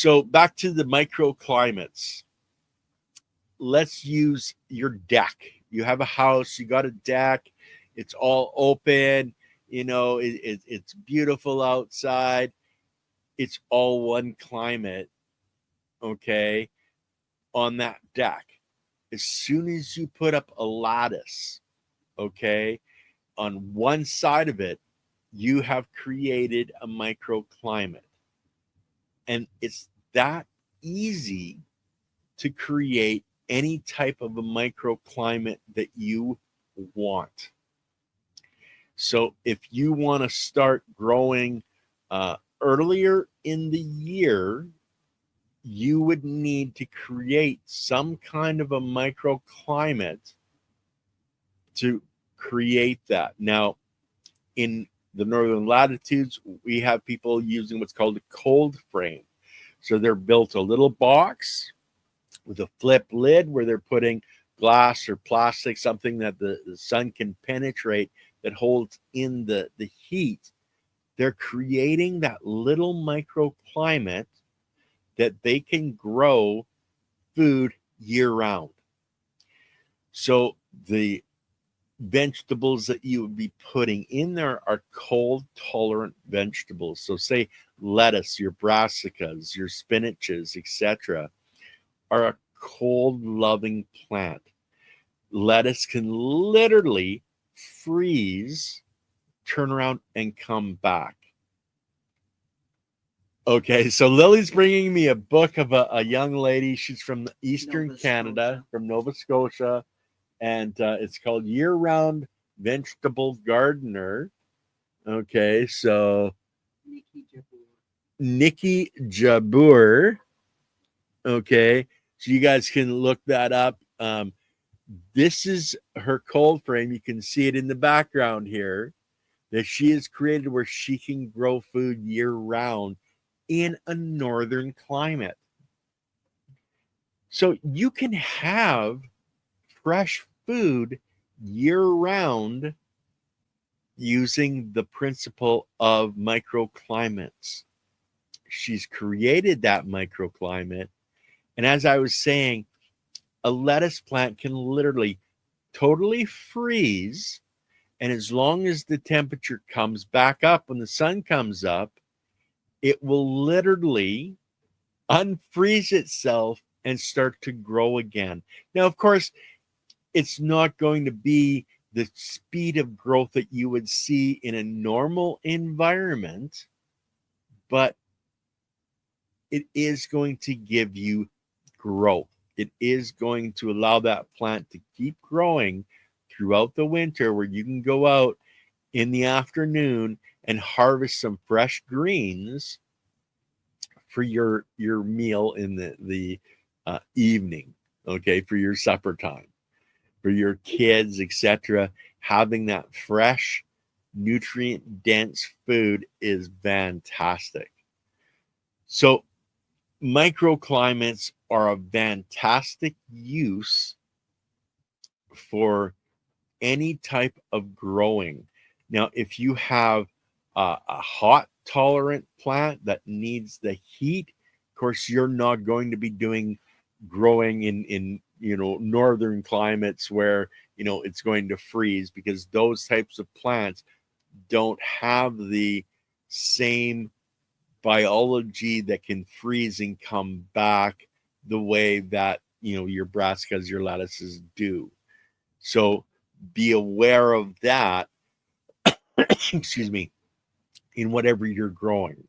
So back to the microclimates. Let's use your deck. You have a house, you got a deck, it's all open, it's beautiful outside. It's all one climate, okay, on that deck. As soon as you put up a lattice, okay, on one side of it, you have created a microclimate. And it's that easy to create any type of a microclimate that you want. So if you want to start growing earlier in the year, you would need to create some kind of a microclimate to create that. Now, in the northern latitudes, we have people using what's called a cold frame. So they're built a little box with a flip lid where they're putting glass or plastic, something that the sun can penetrate, that holds in the heat. They're creating that little microclimate that they can grow food year round. So the vegetables that you would be putting in there are cold tolerant vegetables. So say lettuce, your brassicas, your spinaches, etc., are a cold loving plant. Lettuce can literally freeze, turn around, and come back. Okay, so Lily's bringing me a book of a young lady. She's from Eastern Canada, from Nova Scotia, and it's called Year Round Vegetable Gardener. Okay, so Nikki Jabbour. Okay, so you guys can look that up. This is her cold frame. You can see it in the background here, that she has created where she can grow food year round in a northern climate. So you can have fresh food year round using the principle of microclimates. She's created that microclimate. And as I was saying, a lettuce plant can literally totally freeze. And as long as the temperature comes back up, when the sun comes up, it will literally unfreeze itself and start to grow again. Now, of course, it's not going to be the speed of growth that you would see in a normal environment, but it is going to give you growth. It is going to allow that plant to keep growing throughout the winter, where you can go out in the afternoon and harvest some fresh greens for your meal in the evening, okay, for your supper time, for your kids, etc. Having that fresh, nutrient dense food is fantastic. So microclimates are a fantastic use for any type of growing. Now, if you have a hot tolerant plant that needs the heat, of course, you're not going to be doing growing in northern climates where it's going to freeze, because those types of plants don't have the same biology that can freeze and come back the way that your brassicas, your lettuces do. So be aware of that. Excuse me, in whatever you're growing.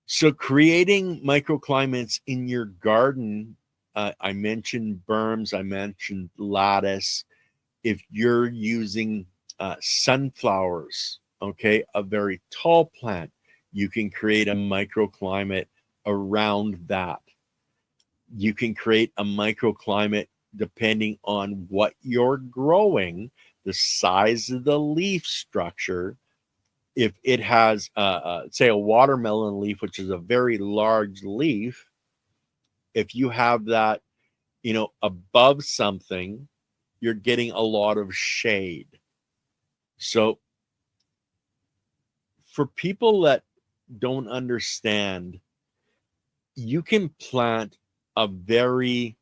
So creating microclimates in your garden, I mentioned berms, I mentioned lattice. If you're using sunflowers, okay, a very tall plant, you can create a microclimate around that. You can create a microclimate depending on what you're growing, the size of the leaf structure. If it has, say, a watermelon leaf, which is a very large leaf, if you have that, above something, you're getting a lot of shade. So for people that don't understand you can plant a very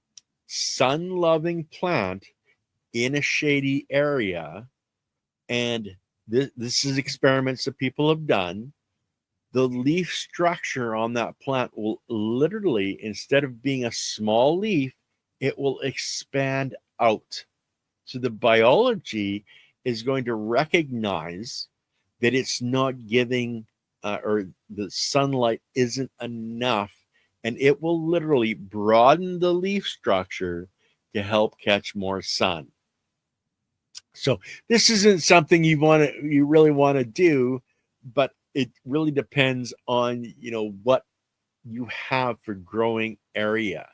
sun-loving plant in a shady area, and this is experiments that people have done. The leaf structure on that plant will literally, instead of being a small leaf, it will expand out. So the biology is going to recognize that it's not giving or the sunlight isn't enough, and it will literally broaden the leaf structure to help catch more sun. So this isn't something you really want to do, but it really depends on what you have for growing area.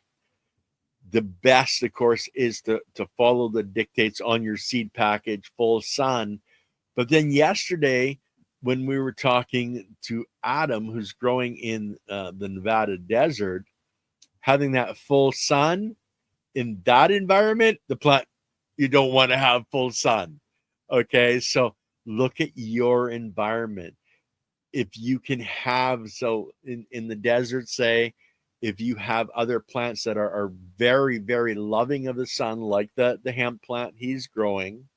The best, of course, is to follow the dictates on your seed package, full sun. But then yesterday, when we were talking to Adam, who's growing in the Nevada desert, having that full sun in that environment, the plant, you don't want to have full sun. Okay, so look at your environment. If you can have, so in the desert, say, if you have other plants that are very, very loving of the sun, like the hemp plant he's growing,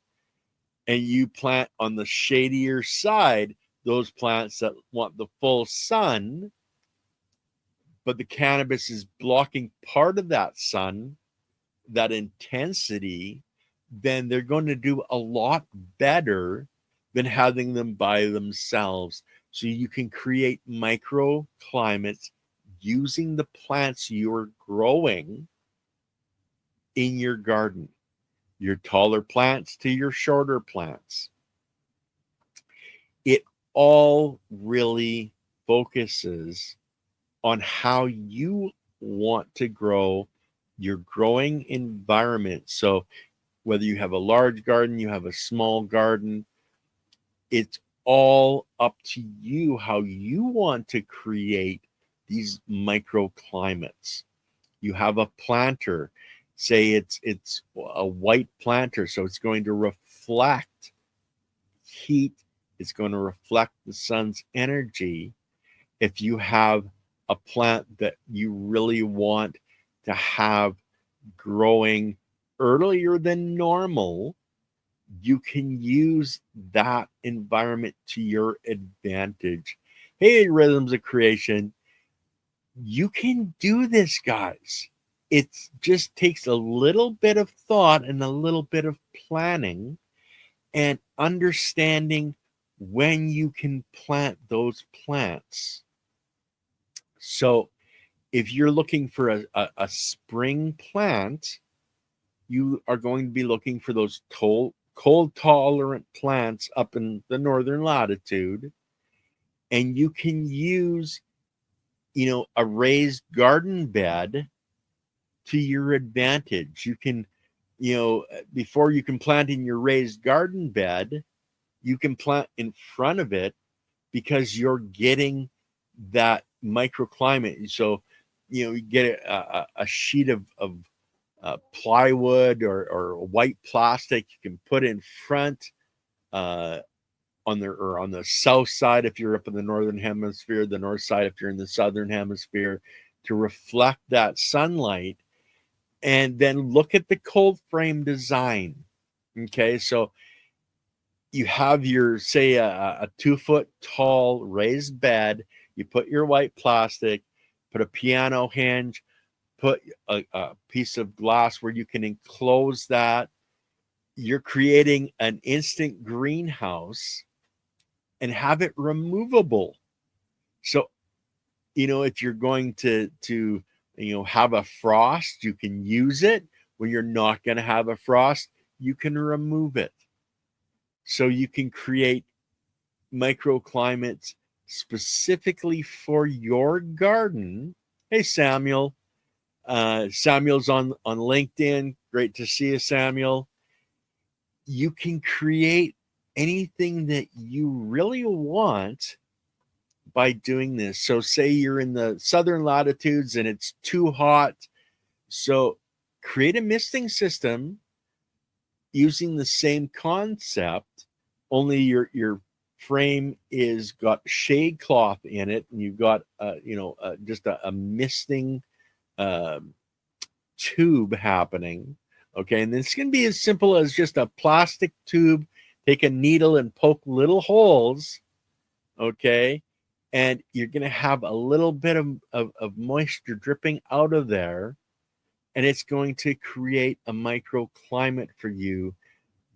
and you plant on the shadier side those plants that want the full sun, but the cannabis is blocking part of that sun, that intensity, then they're going to do a lot better than having them by themselves. So you can create microclimates using the plants you're growing in your garden, your taller plants to your shorter plants. It all really focuses on how you want to grow your growing environment. So whether you have a large garden, you have a small garden, it's all up to you how you want to create these microclimates. You have a planter, say it's a white planter, so it's going to reflect heat, it's going to reflect the sun's energy. If you have a plant that you really want to have growing earlier than normal, you can use that environment to your advantage. Hey, Rhythms of Creation, you can do this, guys. It just takes a little bit of thought and a little bit of planning and understanding when you can plant those plants. So if you're looking for a spring plant, you are going to be looking for those cold tolerant plants up in the northern latitude, and you can use a raised garden bed to your advantage. You can before you can plant in your raised garden bed, you can plant in front of it, because you're getting that microclimate. So you get a sheet of plywood or white plastic you can put in front, on the south side if you're up in the northern hemisphere, the north side if you're in the southern hemisphere, to reflect that sunlight. And then look at the cold frame design. Okay, so you have your, say, a 2-foot tall raised bed. You put your white plastic, put a piano hinge, put a piece of glass where you can enclose that. You're creating an instant greenhouse and have it removable. So, if you're going to have a frost, you can use it. When you're not going to have a frost, you can remove it. So you can create microclimates specifically for your garden. Hey, Samuel. Samuel's on LinkedIn. Great to see you, Samuel. You can create anything that you really want by doing this. So say you're in the southern latitudes and it's too hot. So create a misting system using the same concept, only you're frame is got shade cloth in it, and you've got just a misting tube happening. Okay, and this can be as simple as just a plastic tube. Take a needle and poke little holes. Okay, and you're going to have a little bit of moisture dripping out of there, and it's going to create a microclimate for you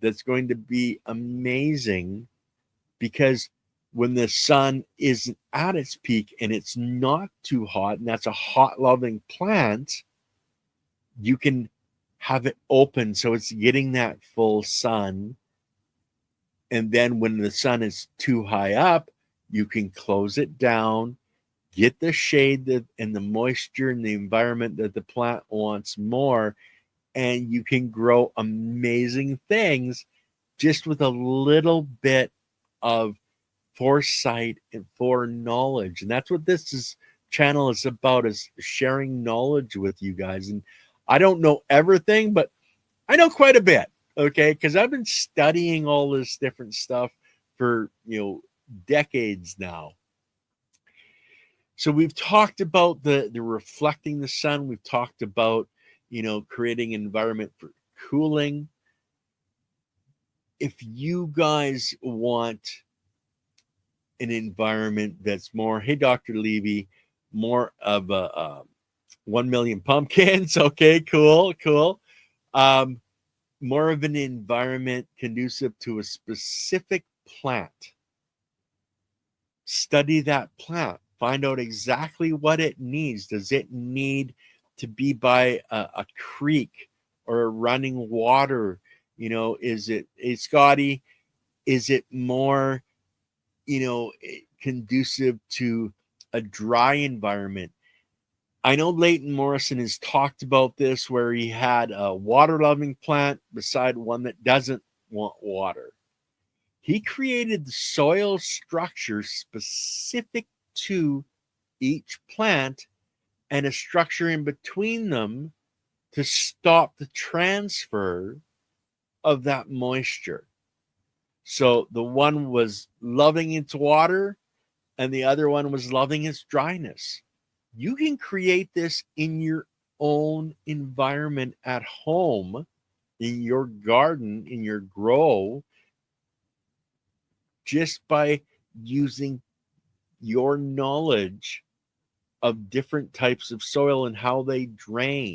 that's going to be amazing, because when the sun isn't at its peak and it's not too hot, and that's a hot loving plant, you can have it open so it's getting that full sun. And then when the sun is too high up, you can close it down, get the shade and the moisture and the environment that the plant wants more, and you can grow amazing things just with a little bit of foresight and foreknowledge. And that's what channel is about, is sharing knowledge with you guys. And I don't know everything, but I know quite a bit, okay? Because I've been studying all this different stuff for, decades now. So we've talked about the reflecting the sun. We've talked about, creating an environment for cooling. If you guys want an environment that's more, hey, Dr. Levy, more of a 1 million pumpkins. Okay, cool. More of an environment conducive to a specific plant. Study that plant. Find out exactly what it needs. Does it need to be by a creek or a running water? Is it, hey, Scotty, is it more, conducive to a dry environment? I know Leighton Morrison has talked about this, where he had a water-loving plant beside one that doesn't want water. He created the soil structure specific to each plant and a structure in between them to stop the transfer of that moisture. So the one was loving its water and the other one was loving its dryness. You can create this in your own environment at home, in your garden, in your grow, just by using your knowledge of different types of soil and how they drain.